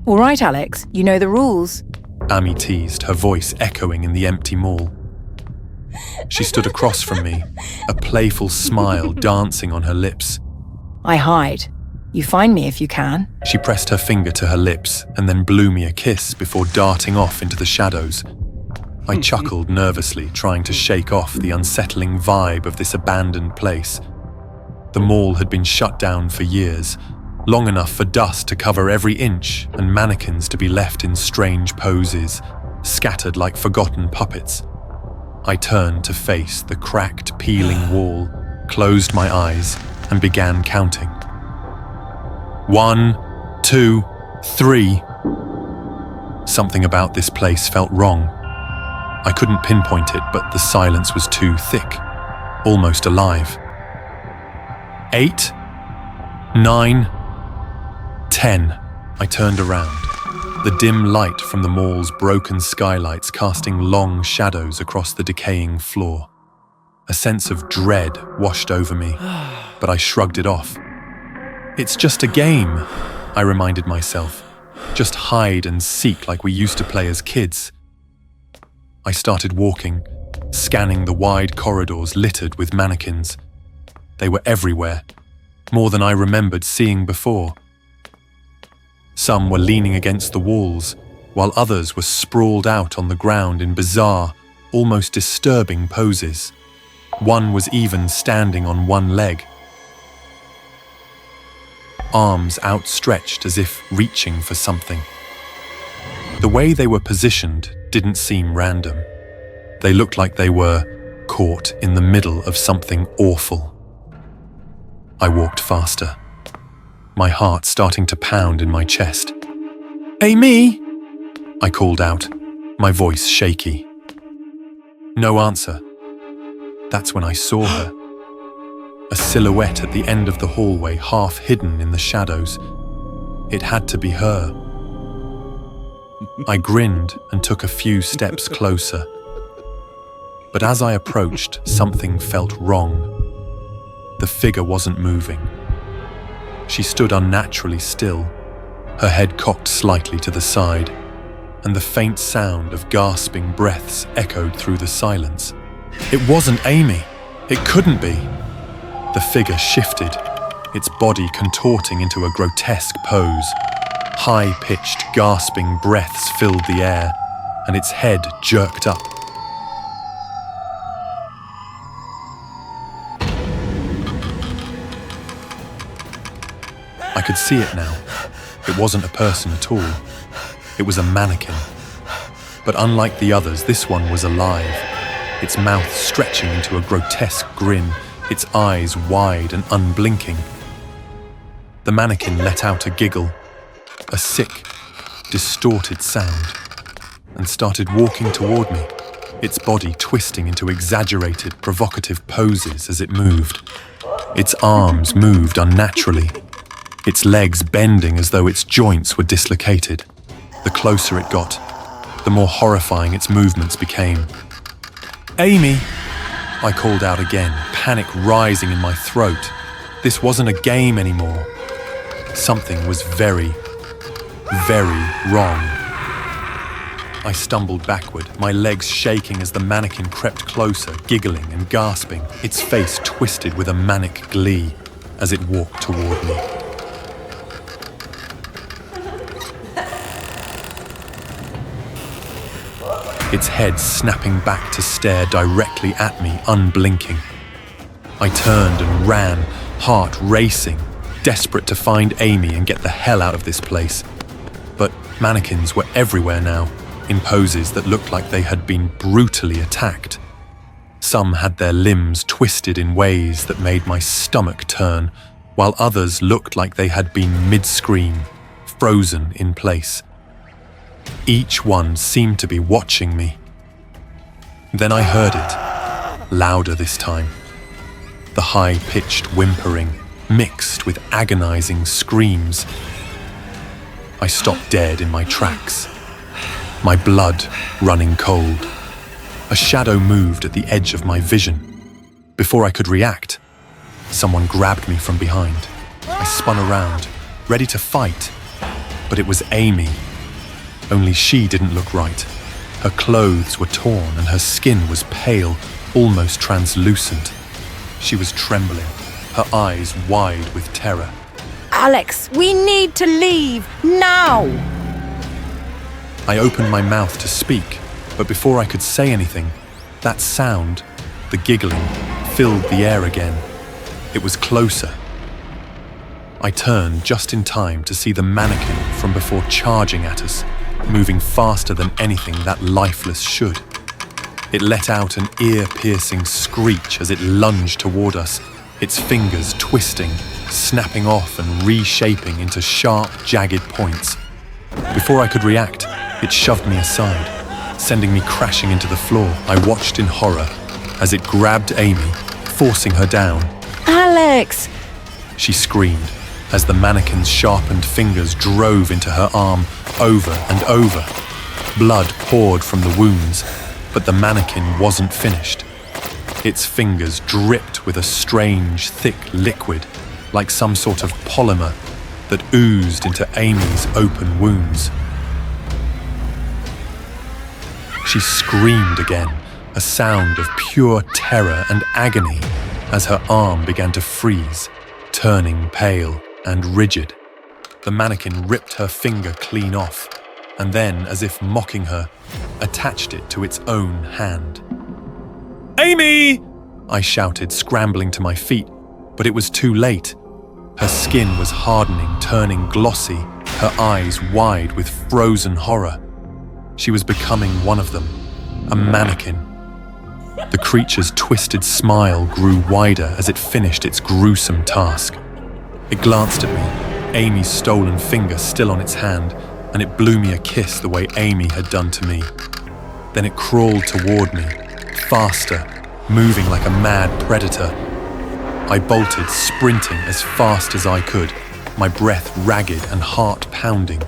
All right, Alex, you know the rules. Amy teased, her voice echoing in the empty mall. She stood across from me, a playful smile dancing on her lips. I hide. You find me if you can. She pressed her finger to her lips and then blew me a kiss before darting off into the shadows. I chuckled nervously, trying to shake off the unsettling vibe of this abandoned place. The mall had been shut down for years, long enough for dust to cover every inch and mannequins to be left in strange poses, scattered like forgotten puppets. I turned to face the cracked, peeling wall, closed my eyes, and began counting. 1, 2, 3. Something about this place felt wrong. I couldn't pinpoint it, but the silence was too thick, almost alive. 8, 9, 10. I turned around, the dim light from the mall's broken skylights casting long shadows across the decaying floor. A sense of dread washed over me, but I shrugged it off. It's just a game, I reminded myself. Just hide and seek like we used to play as kids. I started walking, scanning the wide corridors littered with mannequins. They were everywhere, more than I remembered seeing before. Some were leaning against the walls, while others were sprawled out on the ground in bizarre, almost disturbing poses. One was even standing on one leg, arms outstretched as if reaching for something. The way they were positioned didn't seem random. They looked like they were caught in the middle of something awful. I walked faster, my heart starting to pound in my chest. "Amy!" I called out, my voice shaky. No answer. That's when I saw her. A silhouette at the end of the hallway, half hidden in the shadows. It had to be her. I grinned and took a few steps closer. But as I approached, something felt wrong. The figure wasn't moving. She stood unnaturally still, her head cocked slightly to the side, and the faint sound of gasping breaths echoed through the silence. It wasn't Amy. It couldn't be. The figure shifted, its body contorting into a grotesque pose. High-pitched, gasping breaths filled the air, and its head jerked up. I could see it now. It wasn't a person at all. It was a mannequin. But unlike the others, this one was alive, its mouth stretching into a grotesque grin, its eyes wide and unblinking. The mannequin let out a giggle, a sick, distorted sound, and started walking toward me, its body twisting into exaggerated, provocative poses as it moved. Its arms moved unnaturally, its legs bending as though its joints were dislocated. The closer it got, the more horrifying its movements became. "Amy!" I called out again, panic rising in my throat. This wasn't a game anymore. Something was very, very wrong. I stumbled backward, my legs shaking as the mannequin crept closer, giggling and gasping, its face twisted with a manic glee as it walked toward me. Its head snapping back to stare directly at me, unblinking. I turned and ran, heart racing, desperate to find Amy and get the hell out of this place. But mannequins were everywhere now, in poses that looked like they had been brutally attacked. Some had their limbs twisted in ways that made my stomach turn, while others looked like they had been mid-scream, frozen in place. Each one seemed to be watching me. Then I heard it, louder this time. The high-pitched whimpering, mixed with agonizing screams. I stopped dead in my tracks, my blood running cold. A shadow moved at the edge of my vision. Before I could react, someone grabbed me from behind. I spun around, ready to fight. But it was Amy. Only she didn't look right. Her clothes were torn and her skin was pale, almost translucent. She was trembling, her eyes wide with terror. Alex, we need to leave, now! I opened my mouth to speak, but before I could say anything, that sound, the giggling, filled the air again. It was closer. I turned just in time to see the mannequin from before charging at us, moving faster than anything that lifeless should. It let out an ear-piercing screech as it lunged toward us, its fingers twisting, snapping off and reshaping into sharp, jagged points. Before I could react, it shoved me aside, sending me crashing into the floor. I watched in horror as it grabbed Amy, forcing her down. Alex! She screamed as the mannequin's sharpened fingers drove into her arm over and over. Blood poured from the wounds, but the mannequin wasn't finished. Its fingers dripped with a strange, thick liquid, like some sort of polymer that oozed into Amy's open wounds. She screamed again, a sound of pure terror and agony as her arm began to freeze, turning pale and rigid. The mannequin ripped her finger clean off, and then, as if mocking her, attached it to its own hand. "Amy!" I shouted, scrambling to my feet, but it was too late. Her skin was hardening, turning glossy, her eyes wide with frozen horror. She was becoming one of them, a mannequin. The creature's twisted smile grew wider as it finished its gruesome task. It glanced at me, Amy's stolen finger still on its hand, and it blew me a kiss the way Amy had done to me. Then it crawled toward me, faster, moving like a mad predator. I bolted, sprinting as fast as I could, my breath ragged and heart pounding.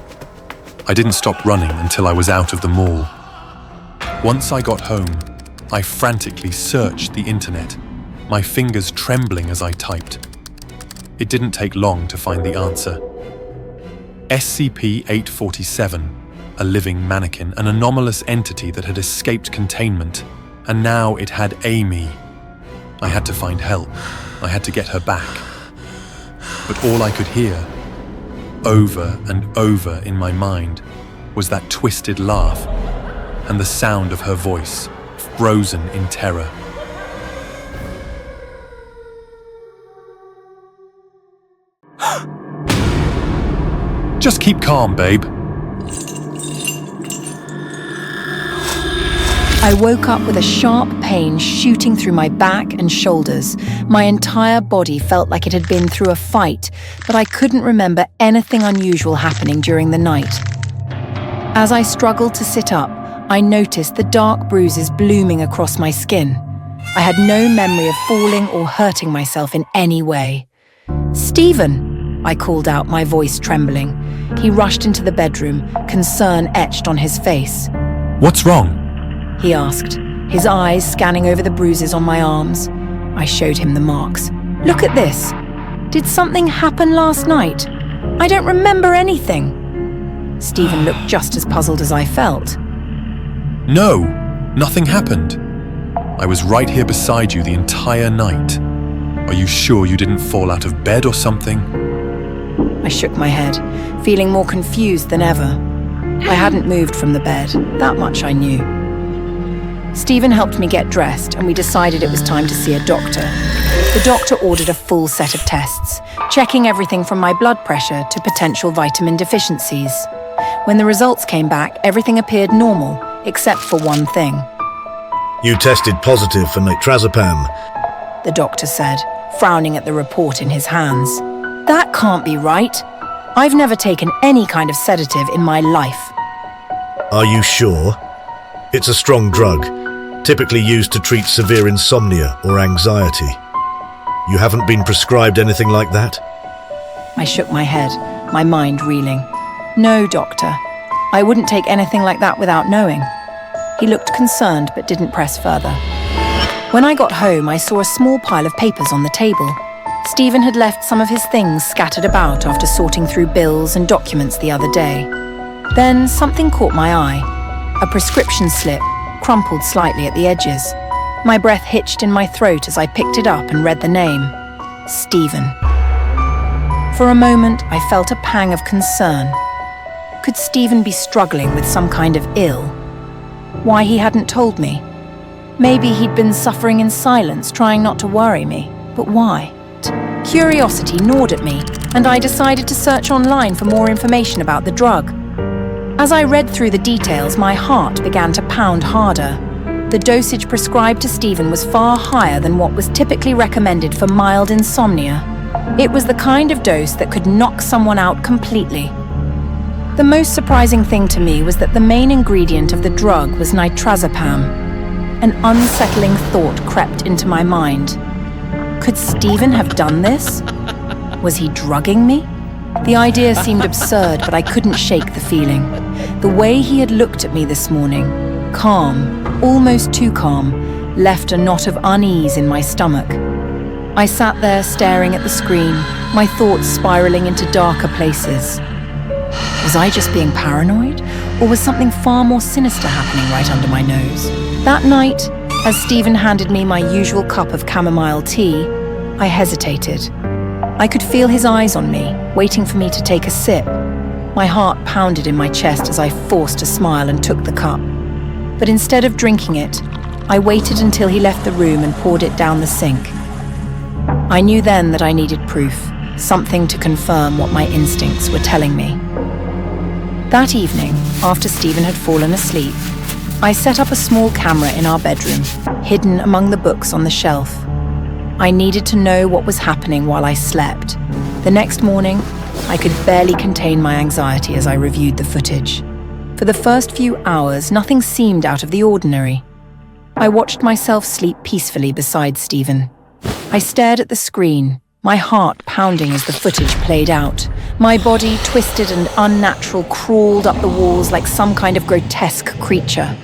I didn't stop running until I was out of the mall. Once I got home, I frantically searched the internet, my fingers trembling as I typed. It didn't take long to find the answer. SCP-847, a living mannequin, an anomalous entity that had escaped containment, and now it had Amy. I had to find help. I had to get her back. But all I could hear, over and over in my mind, was that twisted laugh and the sound of her voice, frozen in terror. Just keep calm, babe. I woke up with a sharp pain shooting through my back and shoulders. My entire body felt like it had been through a fight, but I couldn't remember anything unusual happening during the night. As I struggled to sit up, I noticed the dark bruises blooming across my skin. I had no memory of falling or hurting myself in any way. "Stephen!" I called out, my voice trembling. He rushed into the bedroom, concern etched on his face. "What's wrong?" he asked, his eyes scanning over the bruises on my arms. I showed him the marks. "Look at this. Did something happen last night? I don't remember anything." Stephen looked just as puzzled as I felt. "No, nothing happened. I was right here beside you the entire night. Are you sure you didn't fall out of bed or something?" I shook my head, feeling more confused than ever. I hadn't moved from the bed, that much I knew. Stephen helped me get dressed, and we decided it was time to see a doctor. The doctor ordered a full set of tests, checking everything from my blood pressure to potential vitamin deficiencies. When the results came back, everything appeared normal, except for one thing. "You tested positive for nitrazepam," the doctor said, frowning at the report in his hands. "That can't be right. I've never taken any kind of sedative in my life." "Are you sure? It's a strong drug, typically used to treat severe insomnia or anxiety. You haven't been prescribed anything like that?" I shook my head, my mind reeling. "No, doctor. I wouldn't take anything like that without knowing." He looked concerned but didn't press further. When I got home, I saw a small pile of papers on the table. Stephen had left some of his things scattered about after sorting through bills and documents the other day. Then something caught my eye. A prescription slip, crumpled slightly at the edges. My breath hitched in my throat as I picked it up and read the name. Stephen. For a moment, I felt a pang of concern. Could Stephen be struggling with some kind of ill? Why he hadn't told me? Maybe he'd been suffering in silence, trying not to worry me. But why? Curiosity gnawed at me, and I decided to search online for more information about the drug. As I read through the details, my heart began to pound harder. The dosage prescribed to Stephen was far higher than what was typically recommended for mild insomnia. It was the kind of dose that could knock someone out completely. The most surprising thing to me was that the main ingredient of the drug was nitrazepam. An unsettling thought crept into my mind. Could Stephen have done this? Was he drugging me? The idea seemed absurd, but I couldn't shake the feeling. The way he had looked at me this morning, calm, almost too calm, left a knot of unease in my stomach. I sat there staring at the screen, my thoughts spiraling into darker places. Was I just being paranoid, or was something far more sinister happening right under my nose? That night, as Stephen handed me my usual cup of chamomile tea, I hesitated. I could feel his eyes on me, waiting for me to take a sip. My heart pounded in my chest as I forced a smile and took the cup. But instead of drinking it, I waited until he left the room and poured it down the sink. I knew then that I needed proof, something to confirm what my instincts were telling me. That evening, after Stephen had fallen asleep, I set up a small camera in our bedroom, hidden among the books on the shelf. I needed to know what was happening while I slept. The next morning, I could barely contain my anxiety as I reviewed the footage. For the first few hours, nothing seemed out of the ordinary. I watched myself sleep peacefully beside Stephen. I stared at the screen, my heart pounding as the footage played out. My body, twisted and unnatural, crawled up the walls like some kind of grotesque creature.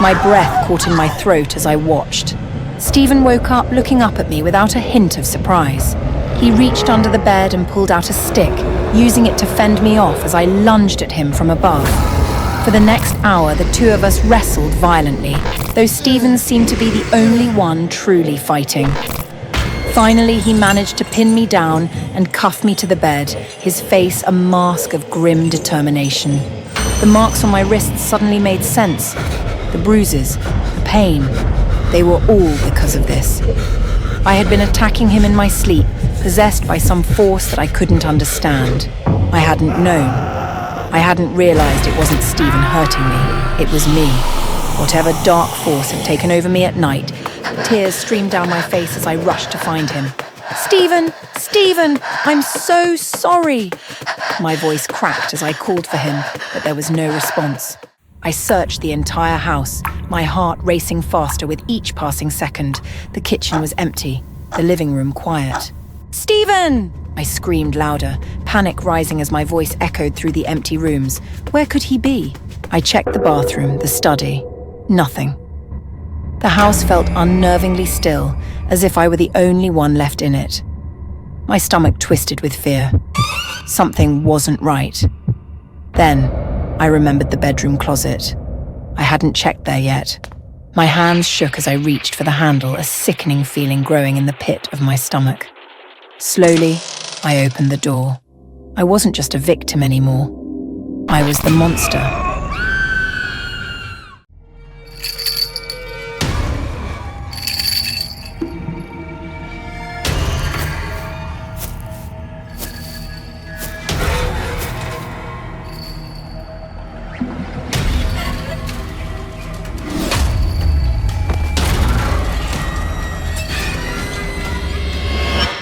My breath caught in my throat as I watched. Stephen woke up looking up at me without a hint of surprise. He reached under the bed and pulled out a stick, using it to fend me off as I lunged at him from above. For the next hour, the two of us wrestled violently, though Stephen seemed to be the only one truly fighting. Finally, he managed to pin me down and cuff me to the bed, his face a mask of grim determination. The marks on my wrists suddenly made sense. The bruises, the pain, they were all because of this. I had been attacking him in my sleep, possessed by some force that I couldn't understand. I hadn't known. I hadn't realized it wasn't Stephen hurting me. It was me. Whatever dark force had taken over me at night. Tears streamed down my face as I rushed to find him. "Stephen! Stephen! I'm so sorry!" My voice cracked as I called for him, but there was no response. I searched the entire house, my heart racing faster with each passing second. The kitchen was empty, the living room quiet. "Stephen!" I screamed louder, panic rising as my voice echoed through the empty rooms. Where could he be? I checked the bathroom, the study. Nothing. The house felt unnervingly still, as if I were the only one left in it. My stomach twisted with fear. Something wasn't right. Then, I remembered the bedroom closet. I hadn't checked there yet. My hands shook as I reached for the handle, a sickening feeling growing in the pit of my stomach. Slowly, I opened the door. I wasn't just a victim anymore. I was the monster.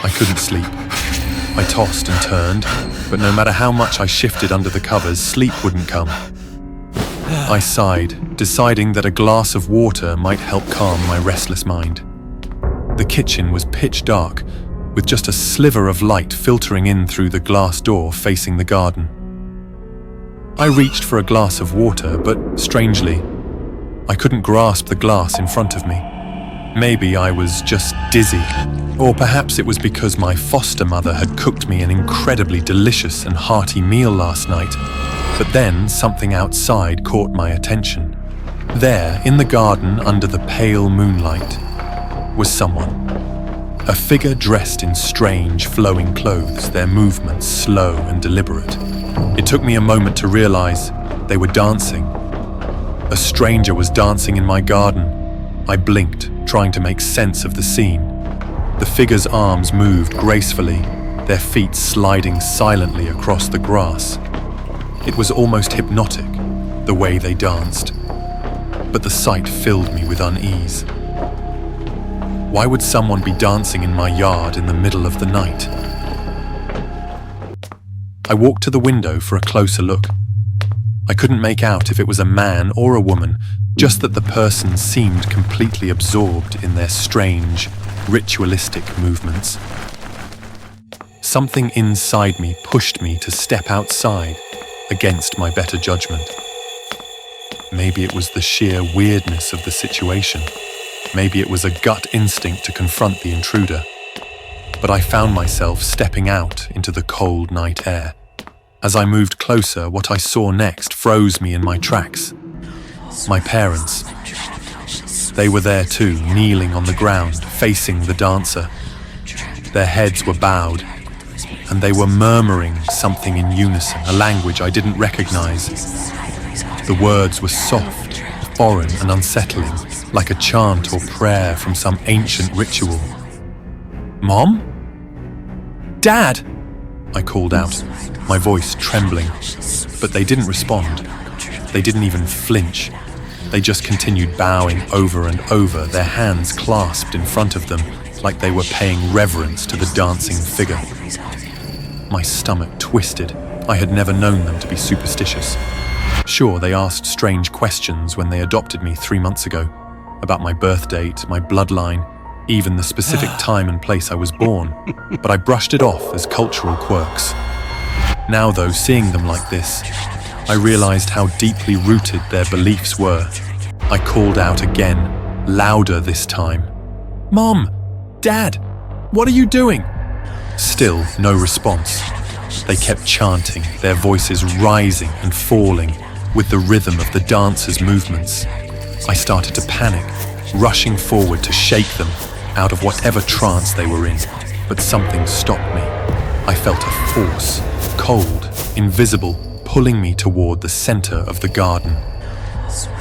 I couldn't sleep. I tossed and turned, but no matter how much I shifted under the covers, sleep wouldn't come. I sighed, deciding that a glass of water might help calm my restless mind. The kitchen was pitch dark, with just a sliver of light filtering in through the glass door facing the garden. I reached for a glass of water, but strangely, I couldn't grasp the glass in front of me. Maybe I was just dizzy, or perhaps it was because my foster mother had cooked me an incredibly delicious and hearty meal last night. But then something outside caught my attention. There, in the garden under the pale moonlight, was someone. A figure dressed in strange, flowing clothes, their movements slow and deliberate. It took me a moment to realize they were dancing. A stranger was dancing in my garden. I blinked, trying to make sense of the scene. The figure's arms moved gracefully, their feet sliding silently across the grass. It was almost hypnotic, the way they danced. But the sight filled me with unease. Why would someone be dancing in my yard in the middle of the night? I walked to the window for a closer look. I couldn't make out if it was a man or a woman, just that the person seemed completely absorbed in their strange, ritualistic movements. Something inside me pushed me to step outside against my better judgment. Maybe it was the sheer weirdness of the situation. Maybe it was a gut instinct to confront the intruder. But I found myself stepping out into the cold night air. As I moved closer, what I saw next froze me in my tracks. My parents. They were there too, kneeling on the ground, facing the dancer. Their heads were bowed, and they were murmuring something in unison, a language I didn't recognize. The words were soft, foreign and unsettling, like a chant or prayer from some ancient ritual. "Mom? Dad?" I called out, my voice trembling. But they didn't respond. They didn't even flinch. They just continued bowing over and over, their hands clasped in front of them, like they were paying reverence to the dancing figure. My stomach twisted. I had never known them to be superstitious. Sure, they asked strange questions when they adopted me 3 months ago, about my birth date, my bloodline, even the specific time and place I was born, but I brushed it off as cultural quirks. Now though, seeing them like this, I realized how deeply rooted their beliefs were. I called out again, louder this time. "Mom! Dad! What are you doing?" Still no response. They kept chanting, their voices rising and falling with the rhythm of the dancers' movements. I started to panic, rushing forward to shake them out of whatever trance they were in, but something stopped me. I felt a force, cold, invisible, pulling me toward the center of the garden.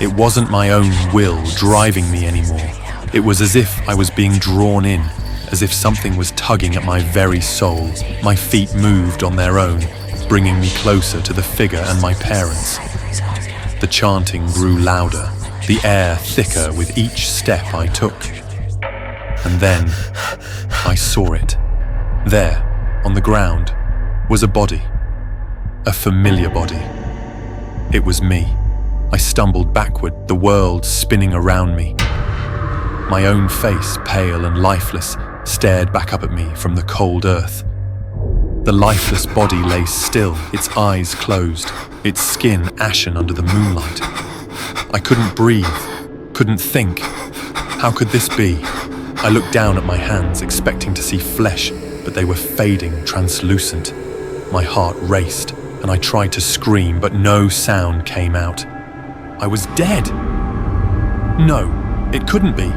It wasn't my own will driving me anymore. It was as if I was being drawn in, as if something was tugging at my very soul. My feet moved on their own, bringing me closer to the figure and my parents. The chanting grew louder, the air thicker with each step I took. And then I saw it. There, on the ground, was a body. A familiar body. It was me. I stumbled backward, the world spinning around me. My own face, pale and lifeless, stared back up at me from the cold earth. The lifeless body lay still, its eyes closed, its skin ashen under the moonlight. I couldn't breathe, couldn't think. How could this be? I looked down at my hands, expecting to see flesh, but they were fading, translucent. My heart raced, and I tried to scream, but no sound came out. I was dead. No, it couldn't be.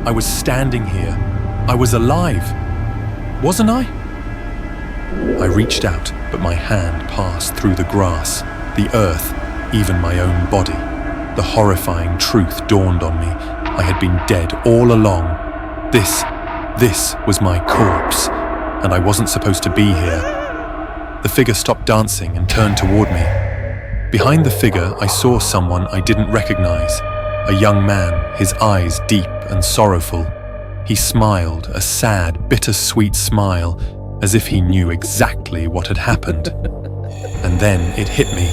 I was standing here. I was alive. Wasn't I? I reached out, but my hand passed through the grass, the earth, even my own body. The horrifying truth dawned on me. I had been dead all along. This was my corpse, and I wasn't supposed to be here. The figure stopped dancing and turned toward me. Behind the figure, I saw someone I didn't recognize. A young man, his eyes deep and sorrowful. He smiled, a sad, bittersweet smile, as if he knew exactly what had happened. And then it hit me.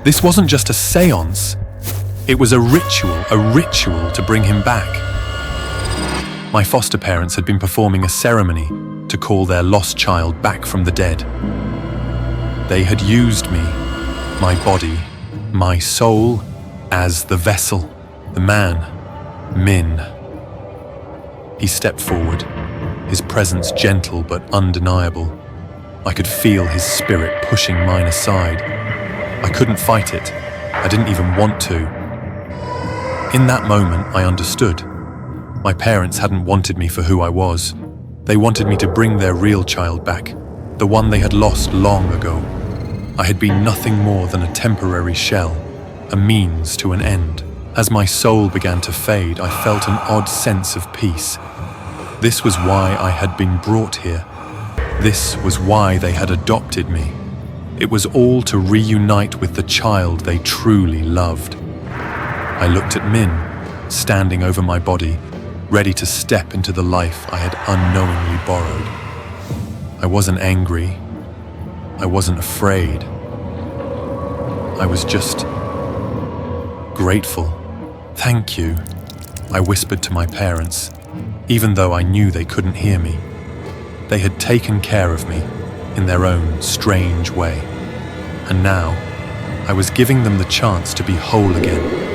This wasn't just a seance. It was a ritual to bring him back. My foster parents had been performing a ceremony to call their lost child back from the dead. They had used me, my body, my soul, as the vessel. The man, Min, He stepped forward, his presence gentle but undeniable. I could feel his spirit pushing mine aside. I couldn't fight it. I didn't even want to. In that moment, I understood. My parents hadn't wanted me for who I was. They wanted me to bring their real child back, the one they had lost long ago. I had been nothing more than a temporary shell, a means to an end. As my soul began to fade, I felt an odd sense of peace. This was why I had been brought here. This was why they had adopted me. It was all to reunite with the child they truly loved. I looked at Min, standing over my body, ready to step into the life I had unknowingly borrowed. I wasn't angry. I wasn't afraid. I was just grateful. "Thank you," I whispered to my parents, even though I knew they couldn't hear me. They had taken care of me in their own strange way. And now, I was giving them the chance to be whole again.